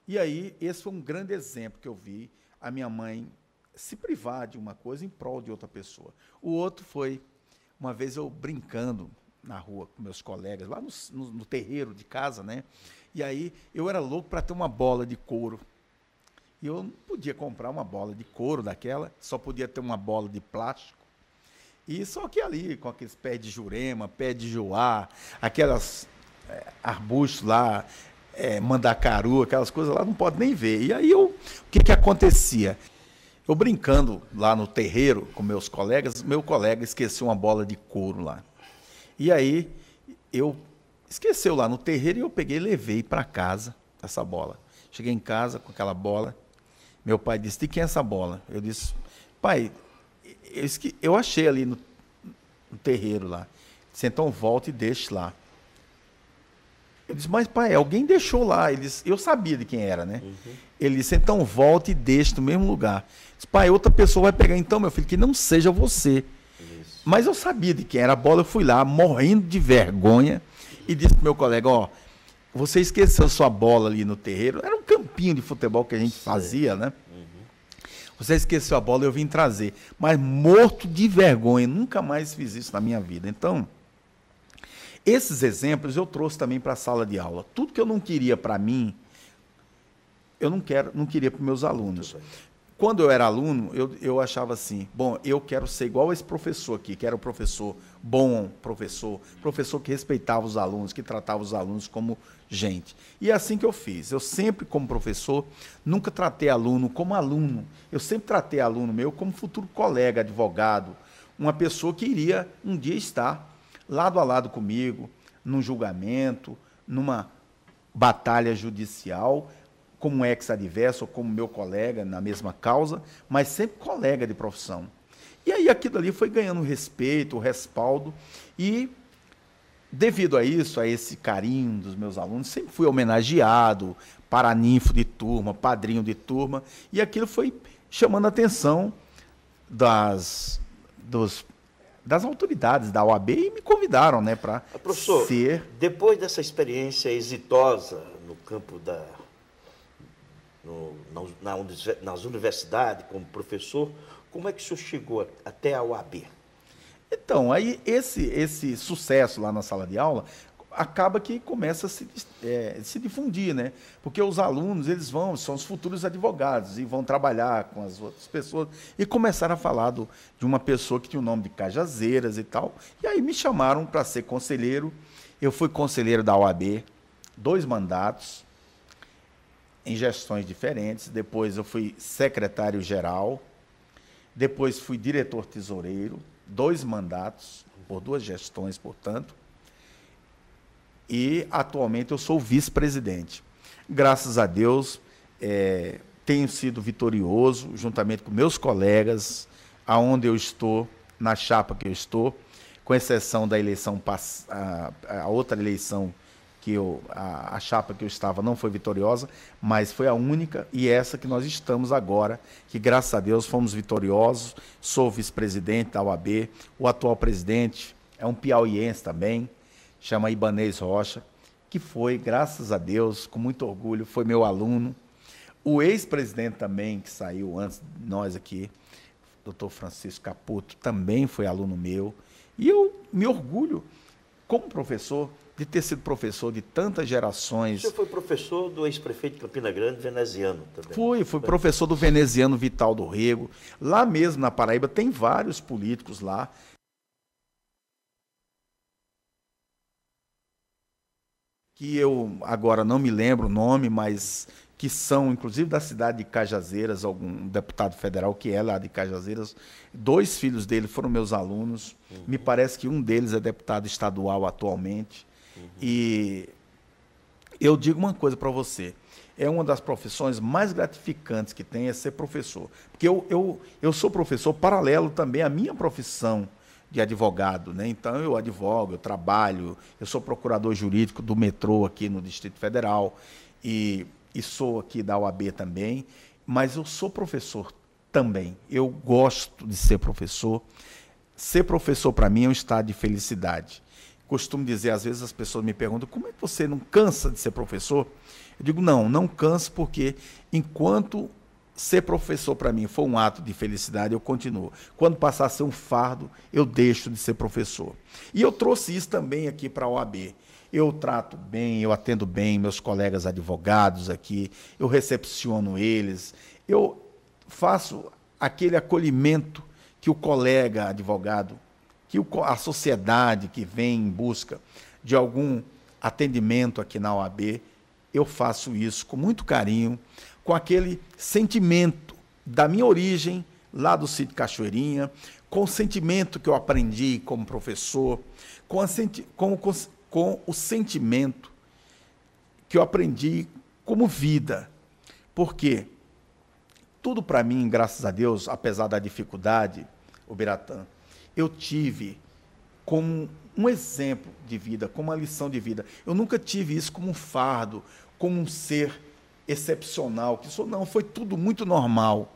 E aí esse foi um grande exemplo que eu vi a minha mãe se privar de uma coisa em prol de outra pessoa. O outro foi, uma vez eu brincando na rua com meus colegas, lá no terreiro de casa, né? E aí eu era louco para ter uma bola de couro. E eu não podia comprar uma bola de couro daquela, só podia ter uma bola de plástico. E só que ali, com aqueles pés de jurema, pé de joá, aquelas arbustos lá, mandacaru, aquelas coisas lá, não pode nem ver. E aí o que acontecia? Eu brincando lá no terreiro com meus colegas, meu colega esqueceu uma bola de couro lá. E aí eu esqueceu lá no terreiro e eu peguei e levei para casa essa bola. Cheguei em casa com aquela bola. Meu pai disse, de quem é essa bola? Eu disse, pai, eu achei ali no terreiro lá. Ele disse, então volta e deixe lá. Eu disse, mas pai, alguém deixou lá. Ele disse, eu sabia de quem era, né? Uhum. Ele disse, então volte e deixe no mesmo lugar. Eu disse, pai, outra pessoa vai pegar. Então, meu filho, que não seja você. Isso. Mas eu sabia de quem era a bola. Eu fui lá, morrendo de vergonha, e disse pro meu colega, ó, você esqueceu sua bola ali no terreiro. Era um campinho de futebol que a gente fazia, né? Uhum. Você esqueceu a bola, eu vim trazer. Mas morto de vergonha, nunca mais fiz isso na minha vida. Então, esses exemplos eu trouxe também para a sala de aula. Tudo que eu não queria para mim, eu não queria para os meus alunos. Quando eu era aluno, eu achava assim, bom, eu quero ser igual a esse professor aqui, que era um professor bom, professor que respeitava os alunos, que tratava os alunos como gente. E é assim que eu fiz. Eu sempre, como professor, nunca tratei aluno como aluno. Eu sempre tratei aluno meu como futuro colega, advogado, uma pessoa que iria um dia estar lado a lado comigo, num julgamento, numa batalha judicial, como ex-adverso ou como meu colega na mesma causa, mas sempre colega de profissão. E aí aquilo ali foi ganhando respeito, respaldo, e devido a isso, a esse carinho dos meus alunos, sempre fui homenageado, paraninfo de turma, padrinho de turma, e aquilo foi chamando a atenção das autoridades da OAB e me convidaram, né, para ser... Depois dessa experiência exitosa no campo nas universidades, como professor, como é que o senhor chegou até a OAB? Então, aí esse sucesso lá na sala de aula acaba que começa a se difundir, né? Porque os alunos, são os futuros advogados e vão trabalhar com as outras pessoas e começaram a falar de uma pessoa que tinha o nome de Cajazeiras e tal. E aí me chamaram para ser conselheiro. Eu fui conselheiro da OAB, 2 mandatos, em gestões diferentes. Depois eu fui secretário-geral, depois fui diretor-tesoureiro, 2 mandatos, por 2 gestões, portanto, e atualmente eu sou vice-presidente. Graças a Deus, tenho sido vitorioso, juntamente com meus colegas, aonde eu estou, na chapa que eu estou, com exceção da eleição, a outra eleição, a chapa que eu estava não foi vitoriosa, mas foi a única, e essa que nós estamos agora, que graças a Deus fomos vitoriosos. Sou vice-presidente da OAB, o atual presidente é um piauiense também, chama Ibanez Rocha, que foi, graças a Deus, com muito orgulho, foi meu aluno. O ex-presidente também, que saiu antes de nós aqui, doutor Francisco Caputo, também foi aluno meu, e eu me orgulho, como professor, de ter sido professor de tantas gerações. O senhor foi professor do ex-prefeito de Campina Grande, veneziano também? Fui professor do veneziano Vital do Rego. Lá mesmo, na Paraíba, tem vários políticos lá. Que eu agora não me lembro o nome, mas que são, inclusive, da cidade de Cajazeiras, algum deputado federal que é lá de Cajazeiras. 2 filhos dele foram meus alunos. Me parece que um deles é deputado estadual atualmente. E eu digo uma coisa para você, é uma das profissões mais gratificantes que tem, é ser professor. Porque eu sou professor paralelo também à minha profissão de advogado, né? Então eu advogo, eu trabalho, eu sou procurador jurídico do metrô aqui no Distrito Federal e sou aqui da OAB também, mas eu sou professor também. Eu gosto de ser professor. Ser professor para mim é um estado de felicidade. Costumo dizer, às vezes as pessoas me perguntam, como é que você não cansa de ser professor? Eu digo, não canso, porque enquanto ser professor para mim for um ato de felicidade, eu continuo. Quando passar a ser um fardo, eu deixo de ser professor. E eu trouxe isso também aqui para a OAB. Eu trato bem, eu atendo bem meus colegas advogados aqui, eu recepciono eles, eu faço aquele acolhimento que o colega advogado, que a sociedade que vem em busca de algum atendimento aqui na OAB, eu faço isso com muito carinho, com aquele sentimento da minha origem, lá do sítio Cachoeirinha, com o sentimento que eu aprendi como professor, com o sentimento que eu aprendi como vida. Porque tudo para mim, graças a Deus, apesar da dificuldade, o Biratã, eu tive como um exemplo de vida, como uma lição de vida. Eu nunca tive isso como um fardo, como um ser excepcional, que sou, não, foi tudo muito normal.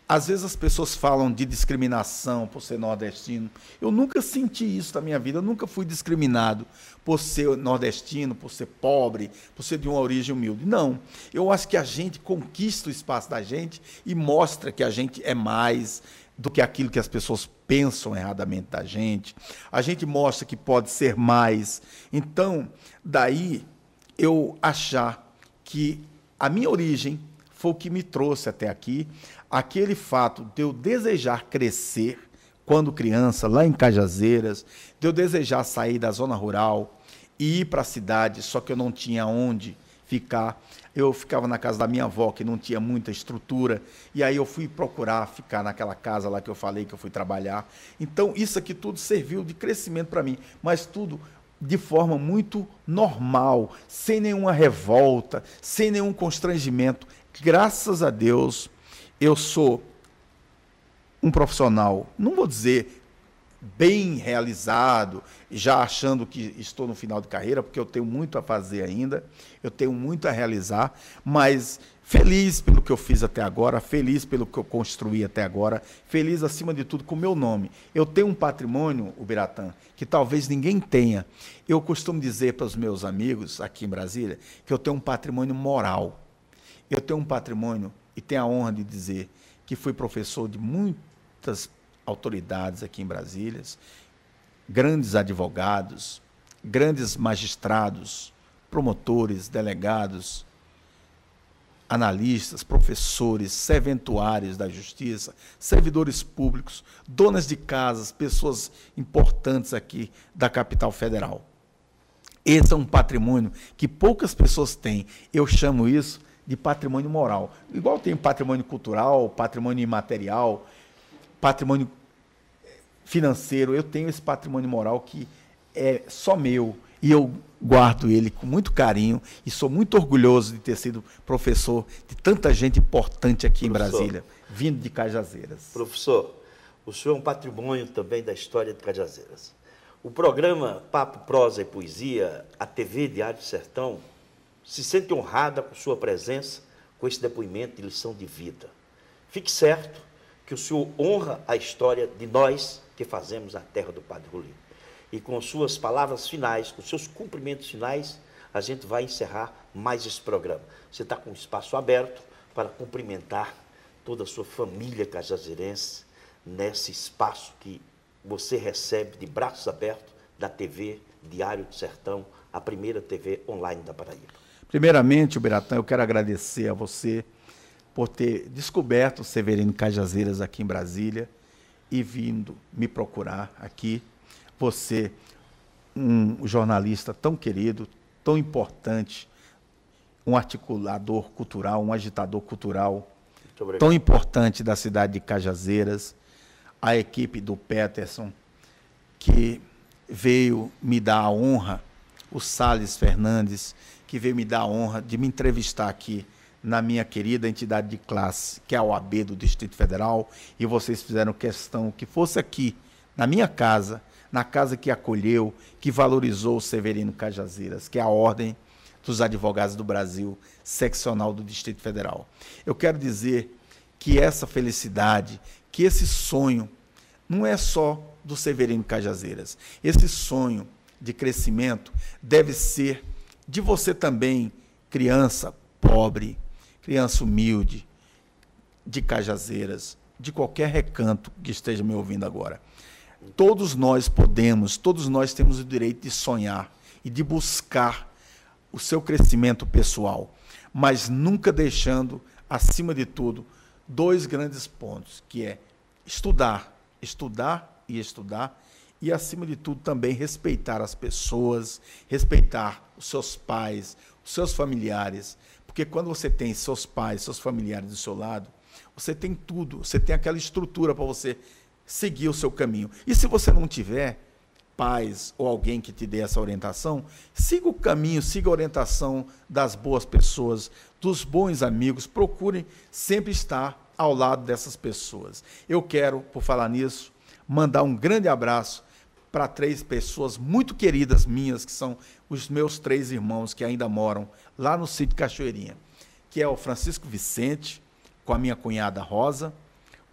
Às vezes as pessoas falam de discriminação por ser nordestino. Eu nunca senti isso na minha vida, eu nunca fui discriminado por ser nordestino, por ser pobre, por ser de uma origem humilde. Não, eu acho que a gente conquista o espaço da gente e mostra que a gente é mais do que aquilo que as pessoas pensam erradamente da gente. A gente mostra que pode ser mais. Então, daí eu achar que a minha origem foi o que me trouxe até aqui, aquele fato de eu desejar crescer quando criança, lá em Cajazeiras, de eu desejar sair da zona rural e ir para a cidade, só que eu não tinha onde ficar. Eu ficava na casa da minha avó, que não tinha muita estrutura, e aí eu fui procurar ficar naquela casa lá que eu falei que eu fui trabalhar. Então, isso aqui tudo serviu de crescimento para mim, mas tudo de forma muito normal, sem nenhuma revolta, sem nenhum constrangimento. Graças a Deus, eu sou um profissional, não vou dizer bem realizado, já achando que estou no final de carreira, porque eu tenho muito a fazer ainda, eu tenho muito a realizar, mas feliz pelo que eu fiz até agora, feliz pelo que eu construí até agora, feliz acima de tudo com o meu nome. Eu tenho um patrimônio, Ubiratã, que talvez ninguém tenha. Eu costumo dizer para os meus amigos aqui em Brasília que eu tenho um patrimônio moral. Eu tenho um patrimônio e tenho a honra de dizer que fui professor de muitas autoridades aqui em Brasília, grandes advogados, grandes magistrados, promotores, delegados, analistas, professores, serventuários da justiça, servidores públicos, donas de casas, pessoas importantes aqui da capital federal. Esse é um patrimônio que poucas pessoas têm. Eu chamo isso de patrimônio moral. Igual tem patrimônio cultural, patrimônio imaterial, patrimônio financeiro, eu tenho esse patrimônio moral que é só meu e eu guardo ele com muito carinho e sou muito orgulhoso de ter sido professor de tanta gente importante aqui em Brasília, vindo de Cajazeiras. Professor, o senhor é um patrimônio também da história de Cajazeiras. O programa Papo, Prosa e Poesia, a TV Diário do Sertão, se sente honrada com sua presença, com esse depoimento de lição de vida. Fique certo que o senhor honra a história de nós que fazemos a terra do Padre Rolim. E com suas palavras finais, com seus cumprimentos finais, a gente vai encerrar mais esse programa. Você está com um espaço aberto para cumprimentar toda a sua família cajazeirense nesse espaço que você recebe de braços abertos da TV Diário do Sertão, a primeira TV online da Paraíba. Primeiramente, Ubiratã, eu quero agradecer a você por ter descoberto o Severino Cajazeiras aqui em Brasília e vindo me procurar aqui. Você, um jornalista tão querido, tão importante, um articulador cultural, um agitador cultural tão importante da cidade de Cajazeiras, a equipe do Peterson, que veio me dar a honra, o Salles Fernandes, que veio me dar a honra de me entrevistar aqui na minha querida entidade de classe, que é a OAB do Distrito Federal, e vocês fizeram questão que fosse aqui, na minha casa, na casa que acolheu, que valorizou o Severino Cajazeiras, que é a Ordem dos Advogados do Brasil, seccional do Distrito Federal. Eu quero dizer que essa felicidade, que esse sonho, não é só do Severino Cajazeiras. Esse sonho de crescimento deve ser de você também, criança pobre, criança humilde, de Cajazeiras, de qualquer recanto que esteja me ouvindo agora. Todos nós podemos, todos nós temos o direito de sonhar e de buscar o seu crescimento pessoal, mas nunca deixando, acima de tudo, dois grandes pontos, que é estudar, estudar e estudar, e, acima de tudo, também respeitar as pessoas, respeitar os seus pais, os seus familiares, porque quando você tem seus pais, seus familiares do seu lado, você tem tudo, você tem aquela estrutura para você seguir o seu caminho. E se você não tiver pais ou alguém que te dê essa orientação, siga o caminho, siga a orientação das boas pessoas, dos bons amigos, procurem sempre estar ao lado dessas pessoas. Eu quero, por falar nisso, mandar um grande abraço para 3 pessoas muito queridas minhas, que são os meus 3 irmãos que ainda moram lá no sítio Cachoeirinha, que é o Francisco Vicente, com a minha cunhada Rosa,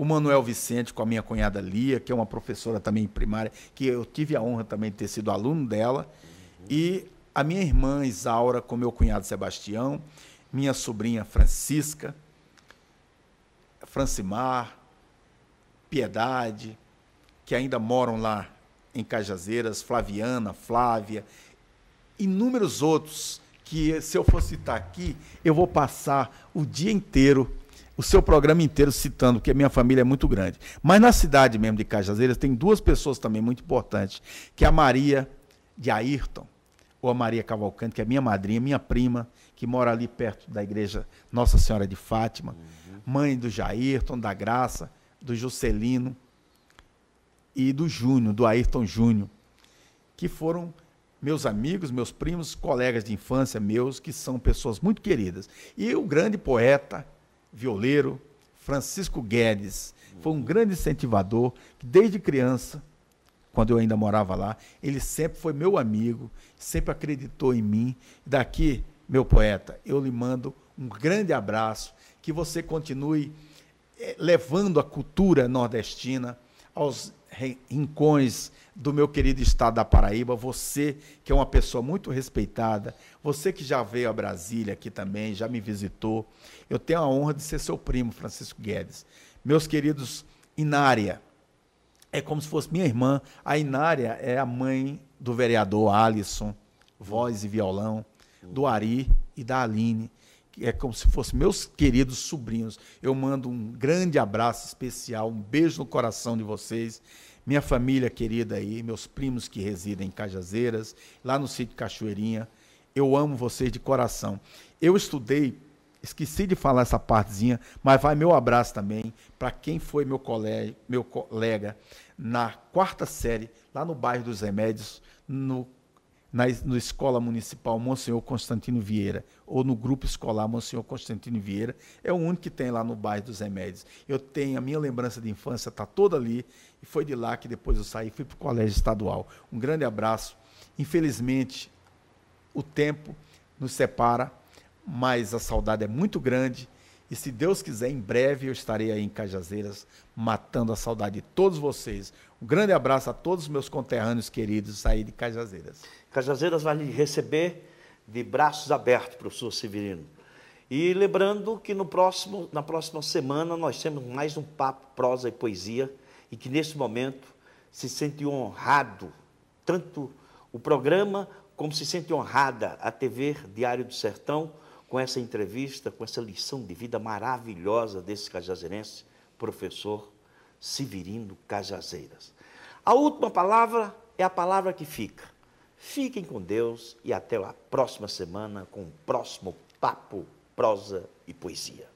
o Manuel Vicente com a minha cunhada Lia, que é uma professora também primária, que eu tive a honra também de ter sido aluno dela, e a minha irmã Isaura com meu cunhado Sebastião, minha sobrinha Francisca, Francimar, Piedade, que ainda moram lá em Cajazeiras, Flaviana, Flávia, inúmeros outros que, se eu for citar aqui, eu vou passar o dia inteiro, o seu programa inteiro citando, porque a minha família é muito grande. Mas na cidade mesmo de Cajazeiras tem duas pessoas também muito importantes, que é a Maria de Ayrton, ou a Maria Cavalcante, que é minha madrinha, minha prima, que mora ali perto da igreja Nossa Senhora de Fátima, mãe do Jairton, da Graça, do Juscelino e do Júnior, do Ayrton Júnior, que foram meus amigos, meus primos, colegas de infância meus, que são pessoas muito queridas. E o grande poeta, violeiro, Francisco Guedes, foi um grande incentivador, que desde criança, quando eu ainda morava lá, ele sempre foi meu amigo, sempre acreditou em mim. Daqui, meu poeta, eu lhe mando um grande abraço, que você continue levando a cultura nordestina aos rincões do meu querido estado da Paraíba, você que é uma pessoa muito respeitada, você que já veio a Brasília aqui também, já me visitou, eu tenho a honra de ser seu primo, Francisco Guedes. Meus queridos Inária, é como se fosse minha irmã, a Inária é a mãe do vereador Alisson, voz e violão, do Ari e da Aline, que é como se fossem meus queridos sobrinhos. Eu mando um grande abraço especial, um beijo no coração de vocês, minha família querida aí, meus primos que residem em Cajazeiras, lá no sítio Cachoeirinha, eu amo vocês de coração. Eu estudei, esqueci de falar essa partezinha, mas vai meu abraço também para quem foi meu colega na 4ª série, lá no bairro dos Remédios, na Escola Municipal Monsenhor Constantino Vieira, ou no Grupo Escolar Monsenhor Constantino Vieira, é o único que tem lá no bairro dos Remédios. Eu tenho, a minha lembrança de infância está toda ali, e foi de lá que depois eu saí, fui para o colégio estadual. Um grande abraço. Infelizmente, o tempo nos separa, mas a saudade é muito grande, e se Deus quiser, em breve eu estarei aí em Cajazeiras, matando a saudade de todos vocês. Um grande abraço a todos os meus conterrâneos queridos aí de Cajazeiras. Cajazeiras vai lhe receber de braços abertos, professor Severino. E lembrando que na próxima semana nós temos mais um papo, prosa e poesia, e que nesse momento se sente honrado, tanto o programa como se sente honrada a TV Diário do Sertão, com essa entrevista, com essa lição de vida maravilhosa desse cajazeirense, professor Severino Cajazeiras. A última palavra é a palavra que fica. Fiquem com Deus e até a próxima semana com o próximo Papo, Prosa e Poesia.